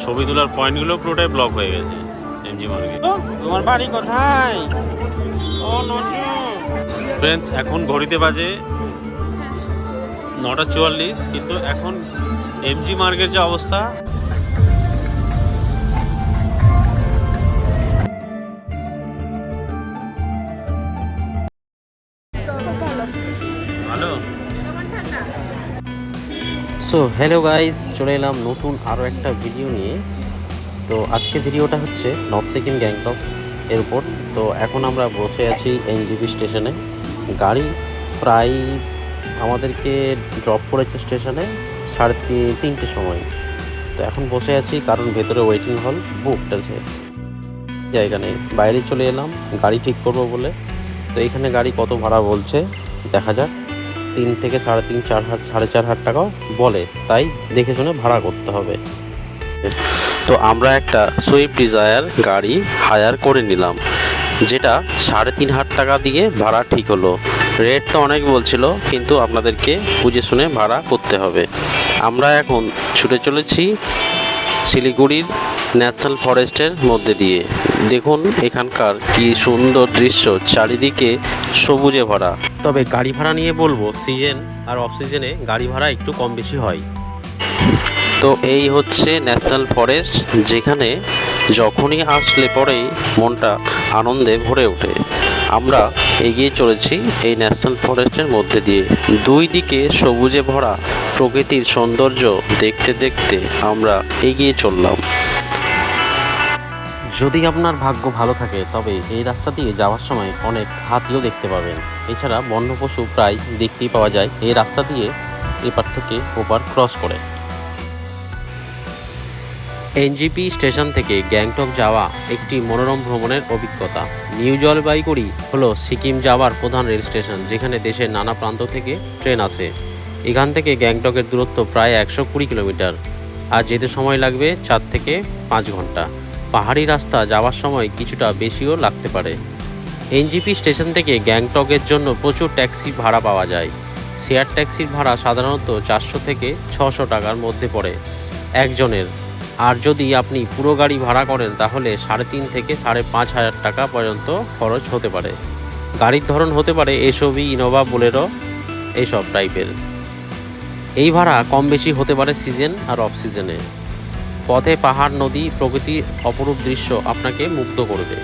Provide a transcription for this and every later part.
ছবি তোলার পয়েন্টগুলো পুরোটাই ব্লক হয়ে গেছে এমজি মার্কেট। তোমার বাড়ি কোথায়? ফ্রেন্ডস, এখন ঘড়িতে বাজে 9:44, কিন্তু এখন এমজি মার্কের যে অবস্থা, ভালো। সো হ্যালো গাইস, চলে এলাম নতুন আরও একটা ভিডিও নিয়ে। তো আজকে ভিডিওটা হচ্ছে নর্থ সিকিম গ্যাংটক এর উপর। তো এখন আমরা বসে আছি এনজিপি স্টেশনে। গাড়ি প্রায় আমাদেরকে ড্রপ করেছে স্টেশনে 3:30 সময়। তো এখন বসে আছি কারণ ভেতরে ওয়েটিং হল বুকড আছে, জায়গা নেই। বাইরে চলে এলাম গাড়ি ঠিক করব বলে। তো এইখানে গাড়ি কত ভাড়া বলছে দেখা যাক। 3 থেকে 3.5 4,500 টাকাও বলে, তাই দেখে শুনে ভাড়া করতে হবে। তো আমরা একটা সুইফট ডিজায়ার গাড়ি হায়ার করে নিলাম, যেটা 3,500 টাকা দিয়ে ভাড়া ঠিক হলো। রেটটা অনেক বলছিল, কিন্তু আপনাদেরকে বুঝে শুনে ভাড়া করতে হবে। আমরা এখন ছুটে চলেছি শিলিগুড়ির ন্যাশনাল ফরেস্টের মধ্যে দিয়ে। দেখুন এখানকার কি সুন্দর দৃশ্য, চারিদিকে সবুজে ভরা। তবে গাড়ি ভাড়া নিয়ে বলবো, সিজন আর অফ সিজনে গাড়ি ভাড়া একটু কম বেশি হয়। তো এই হচ্ছে ন্যাশনাল ফরেস্ট, যেখানে যখনই আসলে পরেই মনটা আনন্দে ভরে ওঠে। আমরা এগিয়ে চলেছি এই ন্যাশনাল ফরেস্টের মধ্যে দিয়ে। দুই দিকে সবুজে ভরা প্রকৃতির সৌন্দর্য দেখতে দেখতে আমরা এগিয়ে চললাম। যদি আপনার ভাগ্য ভালো থাকে তবে এই রাস্তা দিয়ে যাওয়ার সময় অনেক হাতিও দেখতে পাবেন। এছাড়া বন্য পশু প্রায় দেখতেই পাওয়া যায় এই রাস্তা দিয়ে এপার থেকে ওপার ক্রস করে। এনজিপি স্টেশন থেকে গ্যাংটক যাওয়া একটি মনোরম ভ্রমণের অভিজ্ঞতা। নিউ জলপাইগুড়ি হলো সিকিম যাওয়ার প্রধান রেল স্টেশন, যেখানে দেশের নানা প্রান্ত থেকে ট্রেন আসে। এখান থেকে গ্যাংটকের দূরত্ব প্রায় 120 কিলোমিটার, আর যেতে সময় লাগবে 4 থেকে 5 ঘন্টা। পাহাড়ি রাস্তা যাওয়ার সময় কিছুটা বেশিও লাগতে পারে। এনজিপি স্টেশন থেকে গ্যাংটকের জন্য প্রচুর ট্যাক্সি ভাড়া পাওয়া যায়। শেয়ার ট্যাক্সির ভাড়া সাধারণত 400 থেকে 600 টাকার মধ্যে পড়ে একজনের। আর যদি আপনি পুরো গাড়ি ভাড়া করেন তাহলে 3.5 থেকে 5,500 টাকা পর্যন্ত খরচ হতে পারে। গাড়ির ধরন হতে পারে এসওভি, ইনোভা, বোলেরো এইসব টাইপের। এই ভাড়া কম বেশি হতে পারে সিজন আর অফ সিজনে। পথে পাহাড়, নদী, প্রকৃতির অপরূপ দৃশ্য আপনাকে মুগ্ধ করবে।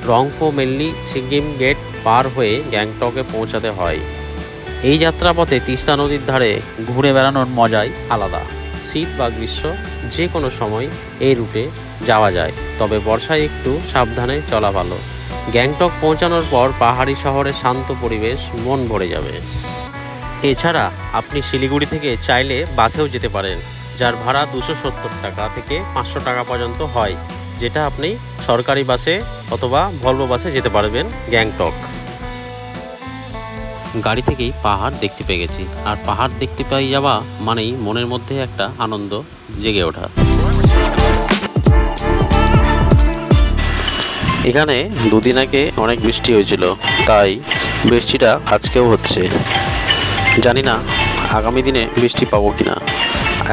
রংপো মেনলি সিকিম গেট পার হয়ে গ্যাংটকে পৌঁছাতে হয়। এই যাত্রাপথে তিস্তা নদীর ধারে ঘুরে বেড়ানোর মজাই আলাদা। শীত বা গ্রীষ্ম যে কোনো সময় এই রুটে যাওয়া যায়, তবে বর্ষায় একটু সাবধানে চলা ভালো। গ্যাংটক পৌঁছানোর পর পাহাড়ি শহরের শান্ত পরিবেশ মন ভরে যাবে। এছাড়া আপনি শিলিগুড়ি থেকে চাইলে বাসেও যেতে পারেন, যার ভাড়া 270 টাকা থেকে 500 টাকা পর্যন্ত হয়, যেটা আপনি সরকারি বাসে অথবা ভলভো বাসে যেতে পারবেন গ্যাংটক। গাড়ি থেকেই পাহাড় দেখতে পেয়ে গেছি, আর পাহাড় দেখতে পেয়ে যাওয়া মানেই মনের মধ্যে একটা আনন্দ জেগে ওঠা। এখানে দুদিন আগে অনেক বৃষ্টি হয়েছিল, তাই বৃষ্টিটা আজকেও হচ্ছে। জানি না আগামী দিনে বৃষ্টি পাবো কিনা।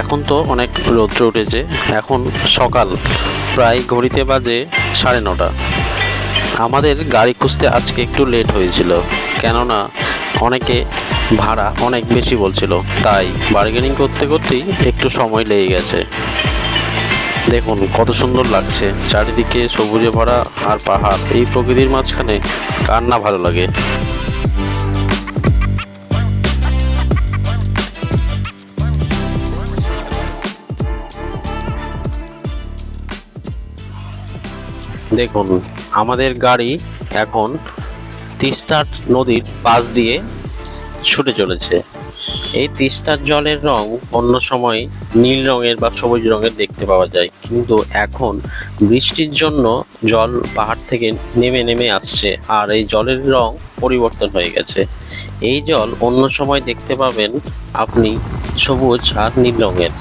এখন তো অনেক রৌদ্র উঠেছে। এখন সকাল, প্রায় ঘড়িতে বাজে 9:30। আমাদের গাড়ি খুঁজতে আজকে একটু লেট হয়েছিল, কেননা অনেকে ভাড়া অনেক বেশি বলছিল, তাই বার্গেনিং করতে করতেই একটু সময় লেগে গেছে। দেখুন কত সুন্দর লাগছে, চারিদিকে সবুজে ভরা আর পাহাড়। এই প্রকৃতির মাঝখানে কার না ভালো লাগে। দেখুন আমাদের গাড়ি এখন তিস্তার নদীর পাশ দিয়ে ছুটে চলেছে। এই তিস্তার জলের রং অন্য সময় নীল রঙের বা সবুজ রঙের দেখতে পাওয়া যায়, কিন্তু এখন বৃষ্টির জন্য জল পাহাড় থেকে নেমে নেমে আসছে, আর এই জলের রং পরিবর্তন হয়ে গেছে। এই জল অন্য সময় দেখতে পাবেন আপনি সবুজ আর নীল রঙের।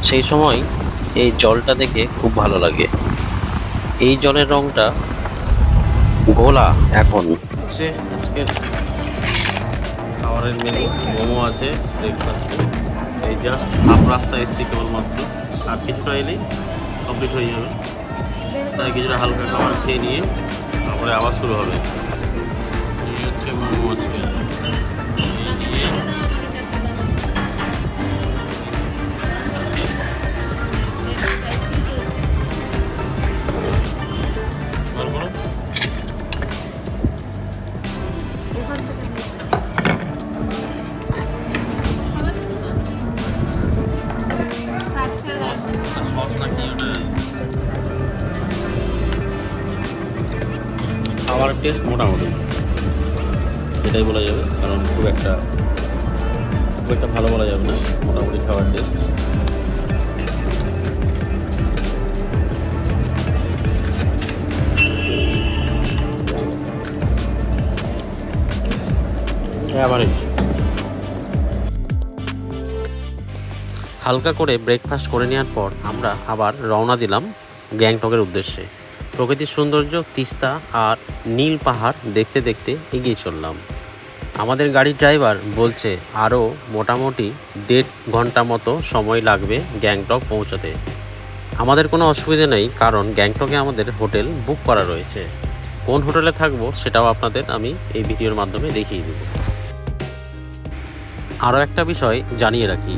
সেই সময় এই জলটা দেখে খুব ভালো লাগে। এই জলের রংটা ঘোলা। এখন আজকের খাবারের মেনু মোমো আছে ব্রেকফাস্টে। এই জাস্ট হাফ রাস্তা এসেছি কেবলমাত্র, আর কিছুটা এলেই কমপ্লিট হয়ে যাবে, তাই কিছুটা হালকা খাবার খেয়ে নিয়ে তারপরে আবার শুরু হবে। এই হচ্ছে মোমো আজকে, এই নিয়ে বার করো। আর সস নাকি ওটা? খাবারের টেস্ট মোটামুটি এটাই বলা যাবে, কারণ খুব একটা ভালো বলা যাবে না, মোটামুটি খাবার টেস্ট। হালকা করে ব্রেকফাস্ট করে নেওয়ার পর আমরা আবার রওনা দিলাম গ্যাংটকের উদ্দেশ্যে। প্রকৃতির সৌন্দর্য, তিস্তা আর নীল পাহাড় দেখতে দেখতে এগিয়ে চললাম। আমাদের গাড়ির ড্রাইভার বলছে আরও মোটামুটি 1.5 ঘন্টা মতো সময় লাগবে গ্যাংটক পৌঁছাতে। আমাদের কোনো অসুবিধা নেই, কারণ গ্যাংটকে আমাদের হোটেল বুক করা রয়েছে। কোন হোটেলে থাকবো সেটাও আপনাদের আমি এই ভিডিওর মাধ্যমে দেখিয়ে দেব। আরও একটা বিষয় জানিয়ে রাখি,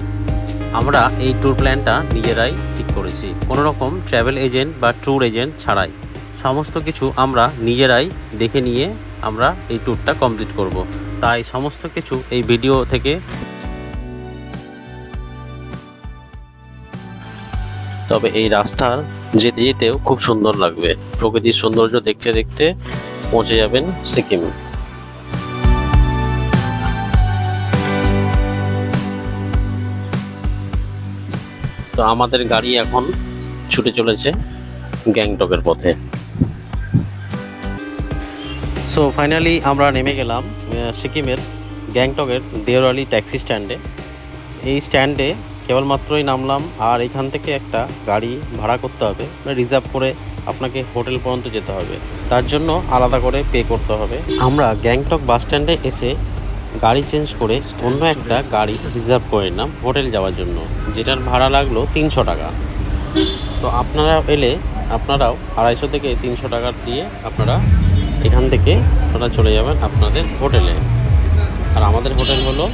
আমরা এই ট্যুর প্ল্যানটা নিজেরাই ঠিক করেছি, কোনো রকম ট্রাভেল এজেন্ট বা ট্যুর এজেন্ট ছাড়াই। সমস্ত কিছু আমরা নিজেরাই দেখে নিয়ে আমরা এই ট্যুরটা কমপ্লিট করব। তাই সমস্ত কিছু এই ভিডিও থেকে। তবে এই রাস্তার যেতে যেতেও খুব সুন্দর লাগবে, প্রকৃতির সৌন্দর্য দেখতে দেখতে পৌঁছে যাবেন সিকিম। তো আমাদের গাড়ি এখন ছুটে চলেছে গ্যাংটকের পথে। সো ফাইনালি আমরা নেমে গেলাম সিকিমের গ্যাংটকের দেওরালি ট্যাক্সি স্ট্যান্ডে। এই স্ট্যান্ডে কেবলমাত্রই নামলাম, আর এখান থেকে একটা গাড়ি ভাড়া করতে হবে, রিজার্ভ করে আপনাকে হোটেল পর্যন্ত যেতে হবে, তার জন্য আলাদা করে পে করতে হবে। আমরা গ্যাংটক বাস স্ট্যান্ডে এসে গাড়ি চেঞ্জ করে অন্য একটা গাড়ি রিজার্ভ করে নিলাম হোটেল যাওয়ার জন্য, যেটার ভাড়া লাগলো 300 টাকা। তো আপনারা এলে আপনারাও 250 থেকে 300 টাকা দিয়ে আপনারা এখান থেকে চলে যাবেন আপনাদের হোটেলে। আর আমাদের হোটেল হলো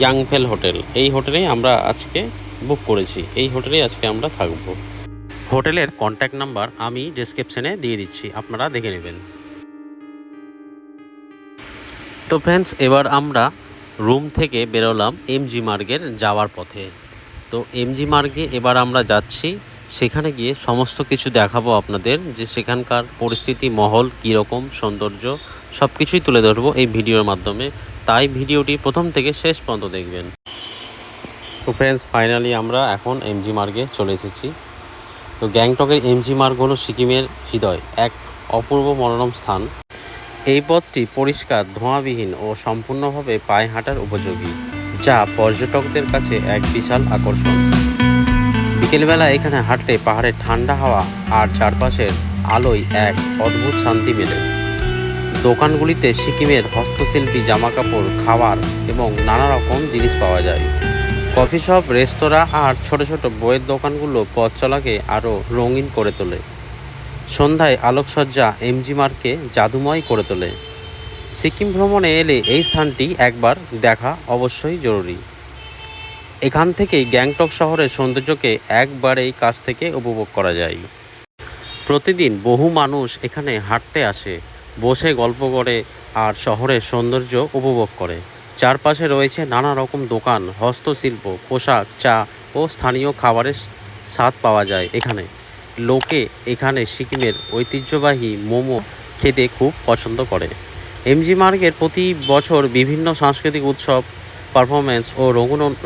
ইয়াংফেল হোটেল। এই হোটেলেই আমরা আজকে বুক করেছি, এই হোটেলেই আজকে আমরা থাকবো। হোটেলের কন্ট্যাক্ট নাম্বার আমি ডেসক্রিপশনে দিয়ে দিচ্ছি, আপনারা দেখে নেবেন। তো ফ্রেন্ডস, এবার আমরা রুম থেকে বেরোলাম এমজি মার্গের যাওয়ার পথে। তো এমজি মার্গে এবার আমরা যাচ্ছি, সেখানে গিয়ে সমস্ত কিছু দেখাবো আপনাদের, যে সেখানকার পরিস্থিতি, মহল কীরকম, সৌন্দর্য সব কিছুই তুলে ধরবো এই ভিডিওর মাধ্যমে। তাই ভিডিওটি প্রথম থেকে শেষ পর্যন্ত দেখবেন। তো ফ্রেন্ডস, ফাইনালি আমরা এখন এমজি মার্গে চলে এসেছি। তো গ্যাংটকের এমজি মার্গ হলো সিকিমের হৃদয়, এক অপূর্ব মনোরম স্থান। এই পথটি পরিষ্কার, ধোঁয়াবিহীন ও সম্পূর্ণভাবে পায়ে হাঁটার উপযোগী, যা পর্যটকদের কাছে এক বিশাল আকর্ষণ। বিকেলবেলা এখানে হাঁটলে পাহাড়ের ঠান্ডা হাওয়া আর চারপাশের আলোয় এক অদ্ভুত শান্তি মেলে। দোকানগুলিতে সিকিমের হস্তশিল্পী জামাকাপড়, খাবার এবং নানা রকম জিনিস পাওয়া যায়। কফি শপ, রেস্তোরাঁ আর ছোট ছোট বইয়ের দোকানগুলো পথ চলাকে আরও রঙিন করে তোলে। সন্ধ্যায় আলোকসজ্জা এমজি মার্গকে জাদুময় করে তোলে। সিকিম ভ্রমণে এলে এই স্থানটি একবার দেখা অবশ্যই জরুরি। এখান থেকেই গ্যাংটক শহরের সৌন্দর্যকে একবারেই কাছ থেকে উপভোগ করা যায়। প্রতিদিন বহু মানুষ এখানে হাঁটতে আসে, বসে গল্প করে আর শহরের সৌন্দর্য উপভোগ করে। চারপাশে রয়েছে নানা রকম দোকান, হস্তশিল্প, পোশাক, চা ও স্থানীয় খাবারের স্বাদ পাওয়া যায় এখানে। লোকে এখানে সিকিমের ঐতিহ্যবাহী মোমো খেতে খুব পছন্দ করে। এমজি মার্গের প্রতি বছর বিভিন্ন সাংস্কৃতিক উৎসব, পারফরমেন্স ও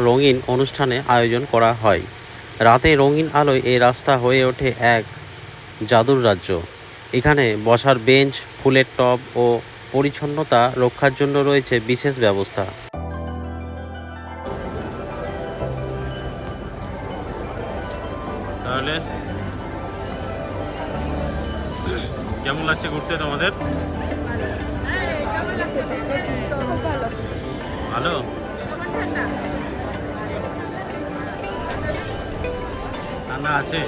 রঙিন অনুষ্ঠানে আয়োজন করা হয়। রাতে রঙিন আলোয় এই রাস্তা হয়ে ওঠে এক জাদুর রাজ্য। এখানে বসার বেঞ্চ, ফুলের টব ও পরিচ্ছন্নতা রক্ষার জন্য রয়েছে বিশেষ ব্যবস্থা। তাহলে কেমন লাগছে ঘুরতে তোমাদের? ভালো। ঠান্ডা আছে?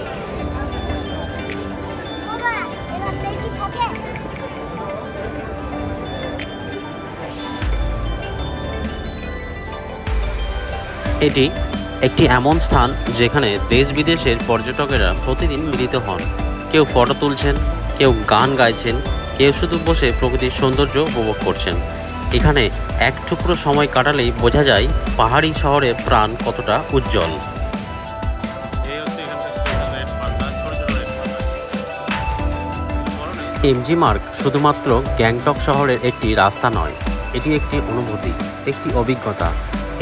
এটি একটি এমন স্থান যেখানে দেশ বিদেশের পর্যটকেরা প্রতিদিন মিলিত হন। কেউ ফটো তুলছেন, কেউ গান গাইছেন, কেউ শুধু বসে প্রকৃতির সৌন্দর্য উপভোগ করছেন। এখানে এক টুকরো সময় কাটালেই বোঝা যায় পাহাড়ি শহরের প্রাণ কতটা উজ্জ্বল। এই হচ্ছে এখানকার রেড পান্ডা, ছোট ছোট রেড পান্ডা। এমজি মার্গ শুধুমাত্র গ্যাংটক শহরের একটি রাস্তা নয়, এটি একটি অনুভূতি, একটি অভিজ্ঞতা।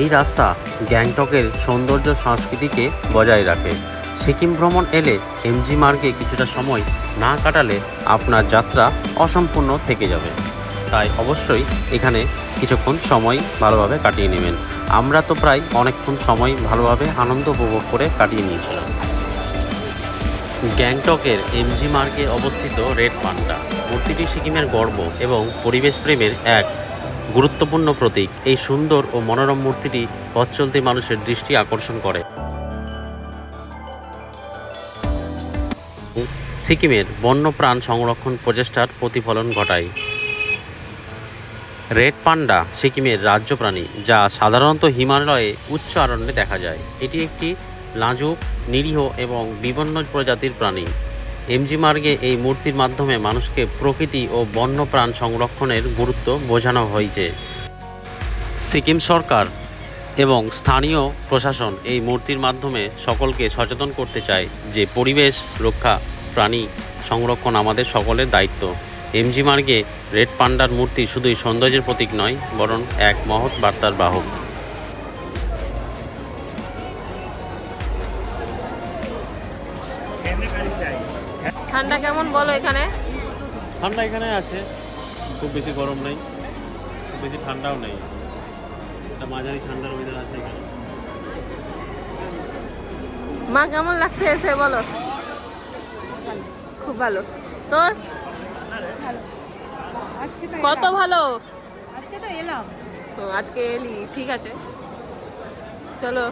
এই রাস্তা গ্যাংটকের সৌন্দর্য সংস্কৃতিকে বজায় রাখে। সিকিম ভ্রমণ এলে এমজি মার্গে কিছুটা সময় না কাটালে আপনার যাত্রা অসম্পূর্ণ থেকে যাবে। তাই অবশ্যই এখানে কিছুক্ষণ সময় ভালোভাবে কাটিয়ে নেবেন। আমরা তো প্রায় অনেকক্ষণ সময় ভালোভাবে আনন্দ উপভোগ করে কাটিয়ে নিয়েছিলাম। গ্যাংটকের এমজি মার্গে অবস্থিত রেড পান্ডা মূর্তিটি সিকিমের গর্ব এবং পরিবেশ প্রেমের এক গুরুত্বপূর্ণ প্রতীক। এই সুন্দর ও মনোরম মূর্তিটি পথ চলতি মানুষের দৃষ্টি আকর্ষণ করে। সিকিমের বন্যপ্রাণ সংরক্ষণ প্রচেষ্টার প্রতিফলন ঘটায়। রেড পান্ডা সিকিমের রাজ্য প্রাণী, যা সাধারণত হিমালয়ে উচ্চ অরণ্যে দেখা যায়। এটি একটি লাজুক, নিরীহ এবং বিপন্ন প্রজাতির প্রাণী। এমজি মার্গে এই মূর্তির মাধ্যমে মানুষকে প্রকৃতি ও বন্যপ্রাণ সংরক্ষণের গুরুত্ব বোঝানো হয়েছে। সিকিম সরকার এবং স্থানীয় প্রশাসন এই মূর্তির মাধ্যমে সকলকে সচেতন করতে চায় যে পরিবেশ রক্ষা, প্রাণী সংরক্ষণ আমাদের সকলের দায়িত্ব। এমজি মার্গে রেড পান্ডার মূর্তি শুধুই সৌন্দর্যের প্রতীক নয়, বরং এক মহৎ বার্তার বাহক। ঠান্ডা কেমন বলো এখানে? ঠান্ডা এখানে আছে, খুব বেশি গরম নেই, খুব বেশি ঠান্ডাও নেই, একটা মাঝারি ঠান্ডার ওয়েদার আছে এখানে। মা কেমন লাগছে এসে বলো? খুব ভালো। তোর কত ভালো? আজকে তো এলাম। তো আজকে এলি, ঠিক আছে চলো।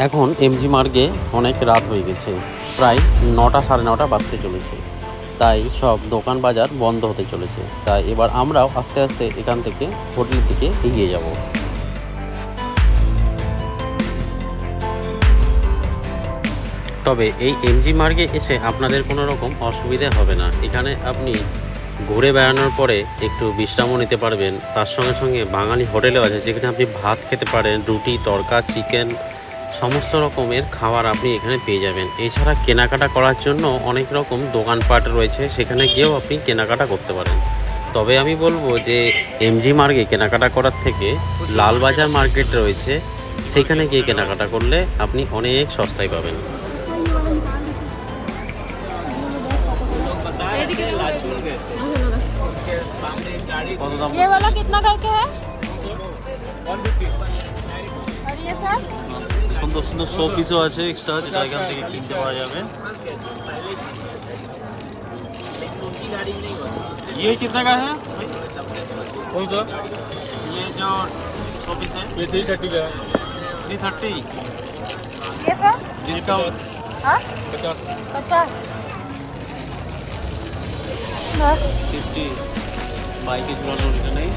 এখন এমজি মার্গে অনেক রাত হয়ে গেছে, প্রায় 9টা সাড়ে 9টা বাজতে চলেছে। তাই সব দোকান বাজার বন্ধ হতে চলেছে। তাই এবার আমরাও আস্তে আস্তে এখান থেকে হোটেলের দিকে এগিয়ে যাব। তবে এই এমজি মার্গে এসে আপনাদের কোনো রকম অসুবিধা হবে না। এখানে আপনি ঘুরে বেড়ানোর পরে একটু বিশ্রামও নিতে পারবেন। তার সঙ্গে সঙ্গে বাঙালি হোটেলও আছে, যেখানে আপনি ভাত খেতে পারেন, রুটি, তড়কা, চিকেন, সমস্ত রকমের খাবার আপনি এখানে পেয়ে যাবেন। এছাড়া কেনাকাটা করার জন্য অনেক রকম দোকানপাট রয়েছে, সেখানে গিয়েও আপনি কেনাকাটা করতে পারেন। তবে আমি বলবো যে এমজি মার্গে কেনাকাটা করার থেকে লালবাজার মার্কেট রয়েছে, সেখানে গিয়ে কেনাকাটা করলে আপনি অনেক সস্তায় পাবেন। কত দাম? ये वाला कितना करके है? 150। और ये सर? সুন্দর সুন্দর শো পিসও আছে এক্সট্রা, যেটা এখান থেকে কিনতে পাওয়া যাবে। ये कितना का है? कौन सा? ये जो शो पीस है, ये 330 का है। 330 ये सर? डिस्काउंट हाँ? 50 50। हाँ। 50 বাইকে ঝুলানোর এটা নেই।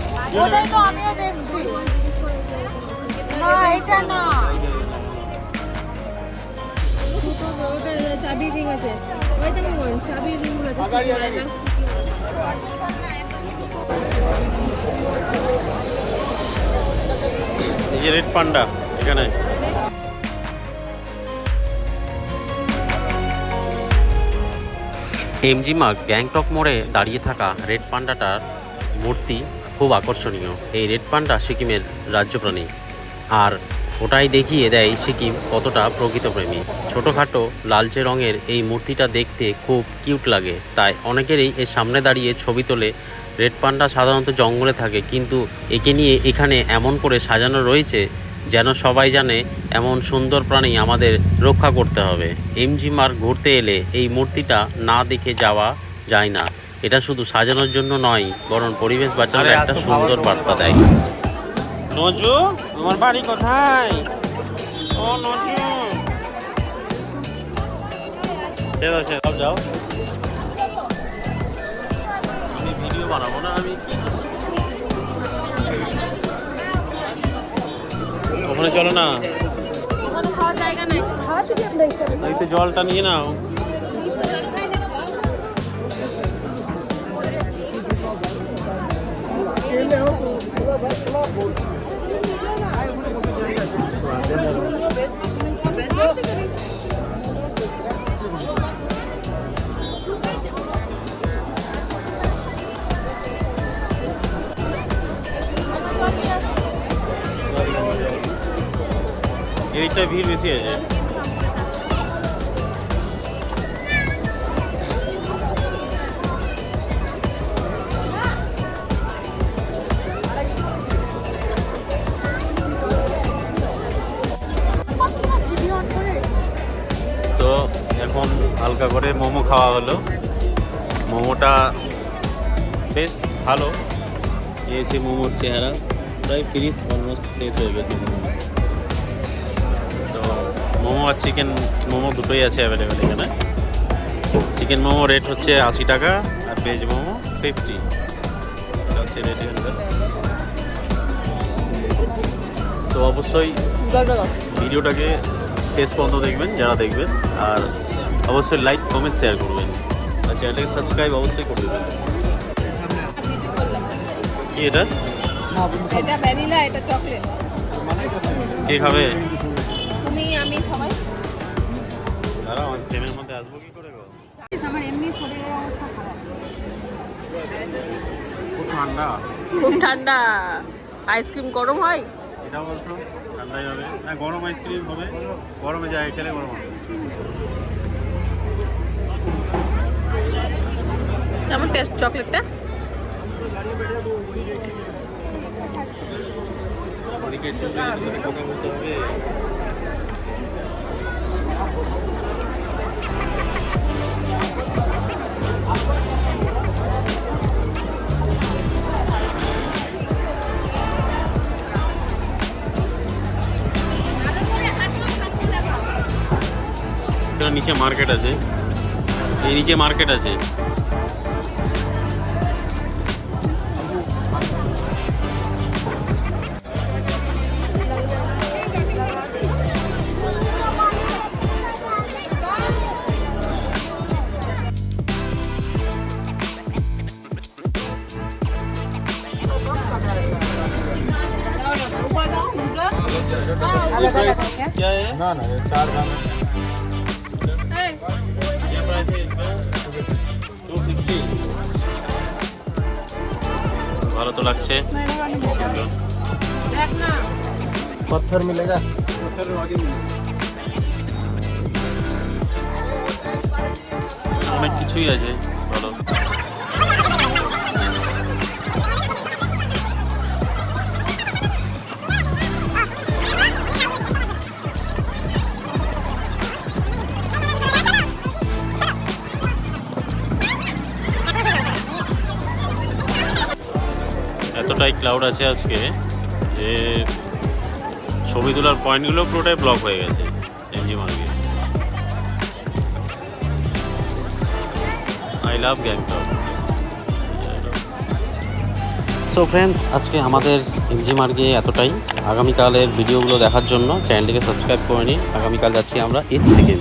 ওটাই তো আমিও দেখছি। না এটা না। চাবি রিং আছে, ওই তো চাবি রিং গুলো এই যে রেড পান্ডা এখানে। এমজি মার্গ গ্যাংটক মোড়ে দাঁড়িয়ে থাকা রেড পান্ডাটার মূর্তি খুব আকর্ষণীয়। এই রেড পান্ডা সিকিমের রাজ্য প্রাণী আর ওটাই দেখিয়ে দেয় সিকিম কতটা প্রকৃতপ্রেমী। ছোটোখাটো লালচে রঙের এই মূর্তিটা দেখতে খুব কিউট লাগে, তাই অনেকেরই এর সামনে দাঁড়িয়ে ছবি তোলে। রেড পান্ডা সাধারণত জঙ্গলে থাকে, কিন্তু একে নিয়ে এখানে এমন করে সাজানো রয়েছে যেন সবাই জানে এমন সুন্দর প্রাণী আমাদের রক্ষা করতে হবে। এমজি মার্গ ঘুরতে এলে এই মূর্তিটা না দেখে যাওয়া যায় না। এটা শুধু সাজানোর জন্য নয়, বরং পরিবেশ বাঁচানোর একটা সুন্দর বার্তা দেয়। নজু, তোমার বাড়ি কোথায়? ও নজু, যাও যাও। আমি ভিডিও বানাবো না, আমি কি ওখানে চলো না, ওখানে খাওয়ার জায়গা নাই। এই তো জলটা নিয়ে নাও। এইটা ভিড় বেশি আছে। তো এখন হালকা করে মোমো খাওয়া হলো। মোমোটা বেশ ভালো, এই মোমোর চেহারা প্রায় ফিনিশ অলমোস্ট শেষ হয়ে গেছে। তো মোমো আর চিকেন মোমো দুটোই আছে অ্যাভেলেবেল এখানে। চিকেন মোমো রেট হচ্ছে 80 টাকা আর ভেজ মোমো 50। এটা হচ্ছে রেট এখানকার। তো অবশ্যই ভিডিওটাকে শেষ পর্যন্ত দেখবেন যারা দেখবেন, আর অবশ্যই লাইক কমেন্ট শেয়ার করবেন, আর চ্যানেলটাকে সাবস্ক্রাইব অবশ্যই করে দেবেন। কি এটা? এটা ভ্যানিলা, এটা চকলেট। কে খাবে? তুমি, আমি, সবাই। দাঁড়াও, আমি ট্রেনের মধ্যে আসবো কি করে গো? আমার এমনি শরীরের অবস্থা খারাপ, খুব ঠান্ডা। খুব ঠান্ডা। আইসক্রিম গরম হয়? এটা বলছো ঠান্ডাই হবে না, গরম আইসক্রিম হবে, গরমে যায় খেলে গরম হবে। কেমন টেস্ট চকলেটটা? ওদিকে একটু কথা বলতে হবে। নিচে মার্কেট আছে, এই নিচে মার্কেট আছে। क्या है? ना ना ये 4 ग्राम क्या प्राइस है इसका? 250। ভালো তো লাগছে। দেখ না, पत्थर मिलेगा, पत्थर आगे मिलेगा। অনেক কিছুই আছে ভালো। এতটাই ক্লাউড আছে আজকে যে ছবি তোলার পয়েন্টগুলো পুরোটাই ব্লক হয়ে গেছে এমজি মার্গে। I love Gangtok. So friends, আজকে আমাদের এমজি মার্গে এতটাই। আগামীকালের ভিডিওগুলো দেখার জন্য চ্যানেলটিকে সাবস্ক্রাইব করে নিন। আগামীকাল যাচ্ছি আমরা ইটস সিকিম।